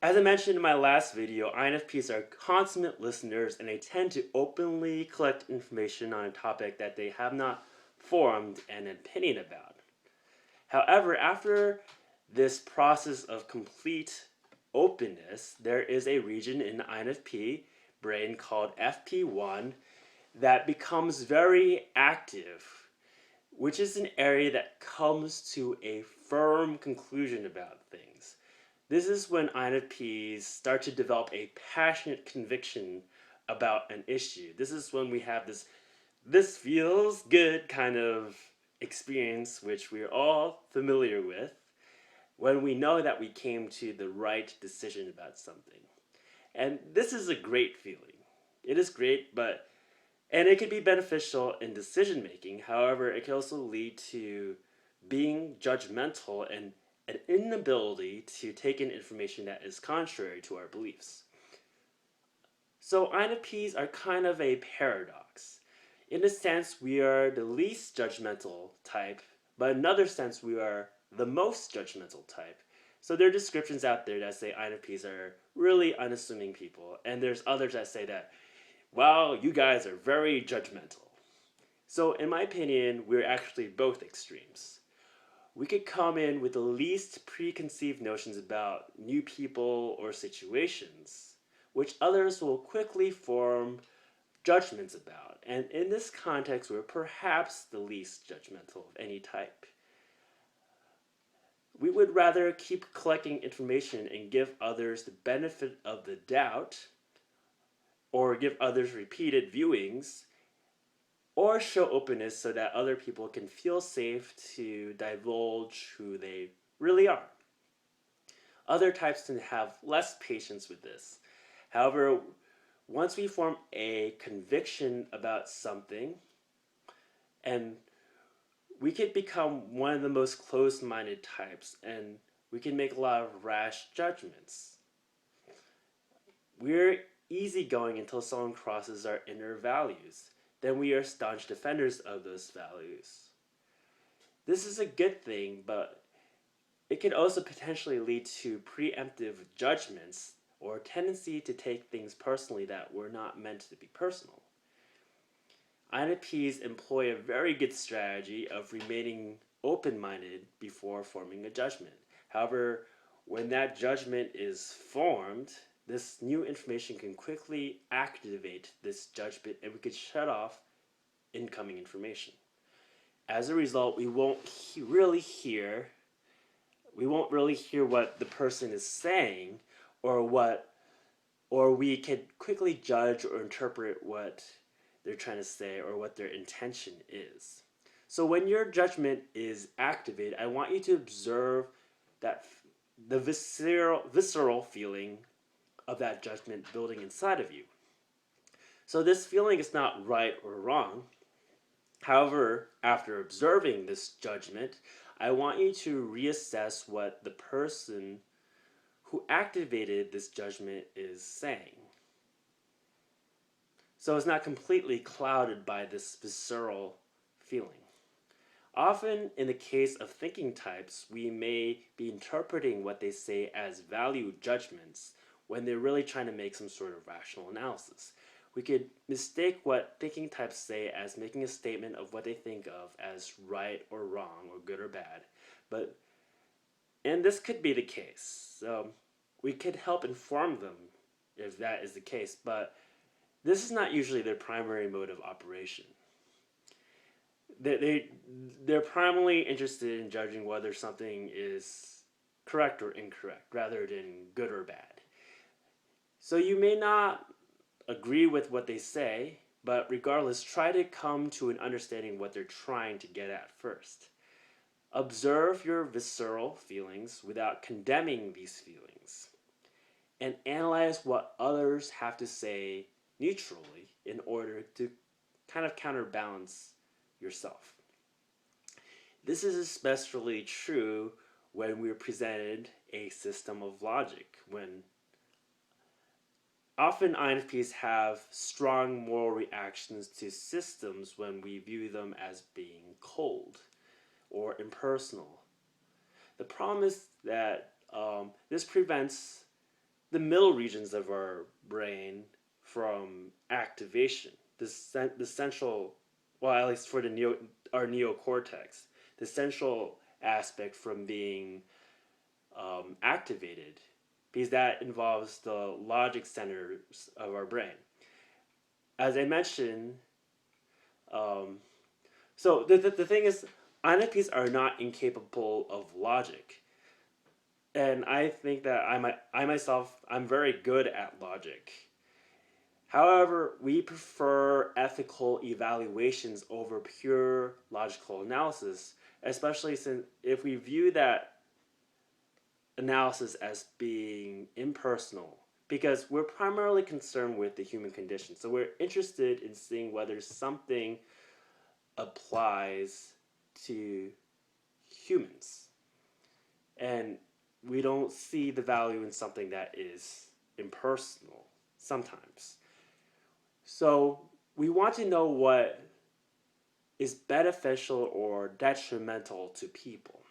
As I mentioned in my last video, INFPs are consummate listeners and they tend to openly collect information on a topic that they have not formed an opinion about. However, after this process of complete openness, there is a region in the INFP brain called FP1 that becomes very active, which is an area that comes to a firm conclusion about things. This is when INFPs start to develop a passionate conviction about an issue. This is when we have this feels good kind of experience, which we're all familiar with, when we know that we came to the right decision about something. And this is a great feeling. It is great, and it can be beneficial in decision making. However, it can also lead to being judgmental and an inability to take in information that is contrary to our beliefs. So INFPs are kind of a paradox. In a sense, we are the least judgmental type, but in another sense, we are the most judgmental type. So there are descriptions out there that say INFPs are really unassuming people, and there's others that say that, wow, you guys are very judgmental. So in my opinion, we're actually both extremes. We could come in with the least preconceived notions about new people or situations, which others will quickly form judgments about. And in this context, we're perhaps the least judgmental of any type. We would rather keep collecting information and give others the benefit of the doubt, or give others repeated viewings, or show openness so that other people can feel safe to divulge who they really are. Other types tend to have less patience with this. However, once we form a conviction about something, and we could become one of the most closed-minded types, and we can make a lot of rash judgments. We're easygoing until someone crosses our inner values. Then we are staunch defenders of those values. This is a good thing, but it can also potentially lead to preemptive judgments or a tendency to take things personally that were not meant to be personal. INFPs employ a very good strategy of remaining open-minded before forming a judgment. However, when that judgment is formed, this new information can quickly activate this judgment and we could shut off incoming information. As a result, we won't really hear what the person is saying, or we could quickly judge or interpret what they're trying to say or what their intention is. So when your judgment is activated, I want you to observe that the visceral feeling of that judgment building inside of you. So this feeling is not right or wrong. However, after observing this judgment, I want you to reassess what the person who activated this judgment is saying. So it's not completely clouded by this visceral feeling. Often, in the case of thinking types, we may be interpreting what they say as value judgments when they're really trying to make some sort of rational analysis. We could mistake what thinking types say as making a statement of what they think of as right or wrong or good or bad. And this could be the case. So we could help inform them if that is the case, but this is not usually their primary mode of operation. They're primarily interested in judging whether something is correct or incorrect rather than good or bad. So you may not agree with what they say, but regardless, try to come to an understanding of what they're trying to get at first. Observe your visceral feelings without condemning these feelings, and analyze what others have to say neutrally in order to kind of counterbalance yourself. This is especially true when we're presented a system of logic, when often INFPs have strong moral reactions to systems when we view them as being cold or impersonal. The problem is that this prevents the middle regions of our brain from activation. The central, well, at least for our neocortex, the central aspect from being activated, because that involves the logic centers of our brain. As I mentioned, um, so the thing is, INFPs are not incapable of logic. And I think that I myself, I'm very good at logic. However, we prefer ethical evaluations over pure logical analysis, especially since if we view that analysis as being impersonal, because we're primarily concerned with the human condition. So we're interested in seeing whether something applies to humans. And we don't see the value in something that is impersonal sometimes. So we want to know what is beneficial or detrimental to people.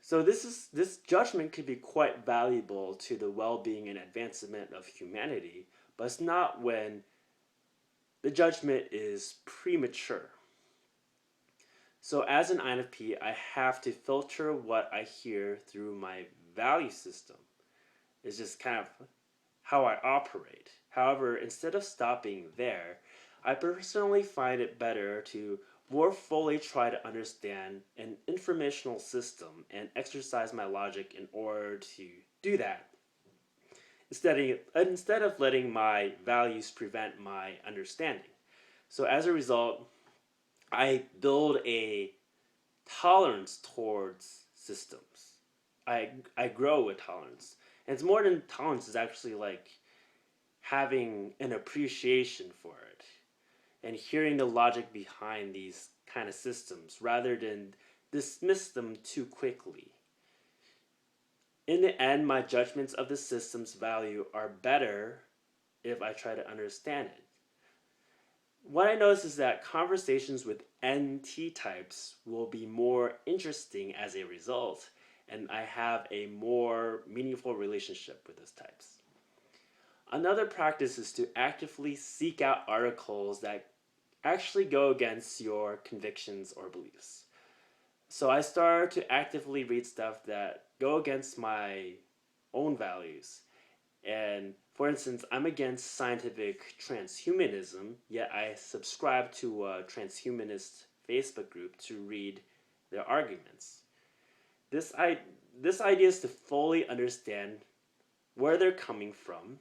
So this judgment could be quite valuable to the well-being and advancement of humanity, but it's not when the judgment is premature. So as an INFP, I have to filter what I hear through my value system. It's just kind of how I operate. However, instead of stopping there, I personally find it better to more fully try to understand an informational system and exercise my logic in order to do that. Instead of letting my values prevent my understanding. So as a result, I build a tolerance towards systems. I grow with tolerance. And it's more than tolerance, it's actually like having an appreciation for it and hearing the logic behind these kind of systems rather than dismiss them too quickly. In the end, my judgments of the system's value are better if I try to understand it. What I notice is that conversations with NT types will be more interesting as a result, and I have a more meaningful relationship with those types. Another practice is to actively seek out articles that actually go against your convictions or beliefs. So I start to actively read stuff that go against my own values. And for instance, I'm against scientific transhumanism, yet I subscribe to a transhumanist Facebook group to read their arguments. This idea is to fully understand where they're coming from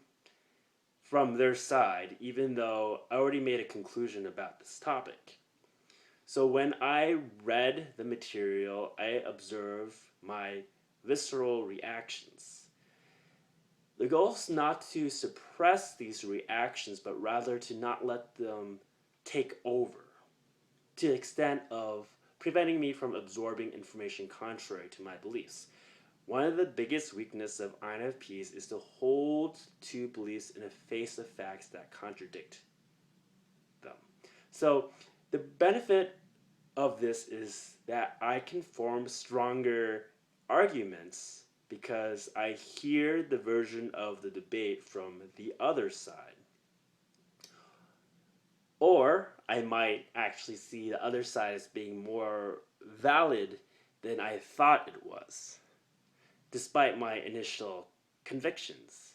their side, even though I already made a conclusion about this topic. So when I read the material, I observe my visceral reactions. The goal is not to suppress these reactions, but rather to not let them take over, to the extent of preventing me from absorbing information contrary to my beliefs. One of the biggest weaknesses of INFPs is to hold to beliefs in the face of facts that contradict them. So the benefit of this is that I can form stronger arguments because I hear the version of the debate from the other side. Or I might actually see the other side as being more valid than I thought it was, despite my initial convictions.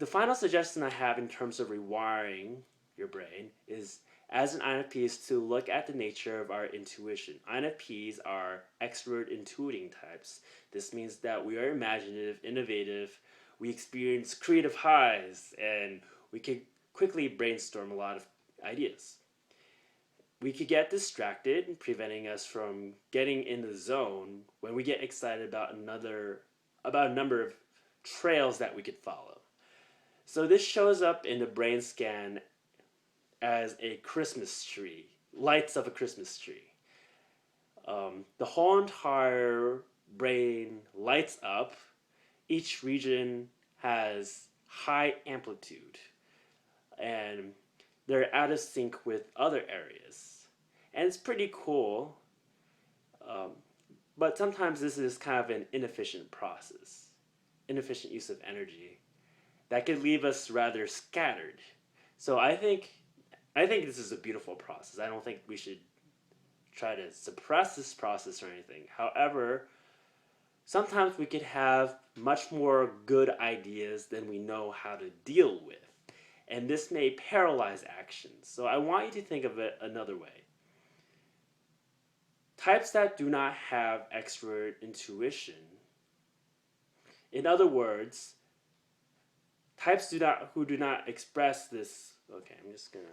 The final suggestion I have in terms of rewiring your brain is, as an INFP, is to look at the nature of our intuition. INFPs are extrovert intuiting types. This means that we are imaginative, innovative, we experience creative highs, and we can quickly brainstorm a lot of ideas. We could get distracted, preventing us from getting in the zone when we get excited about a number of trails that we could follow. So this shows up in the brain scan as a Christmas tree, lights of a Christmas tree. The whole entire brain lights up. Each region has high amplitude, and they're out of sync with other areas. And it's pretty cool, but sometimes this is kind of an inefficient process. inefficient use of energy that could leave us rather scattered. So I think this is a beautiful process. I don't think we should try to suppress this process or anything. However, sometimes we could have much more good ideas than we know how to deal with. And this may paralyze actions. So I want you to think of it another way. Types that do not have expert intuition, in other words, types who do not express this. Okay, I'm just gonna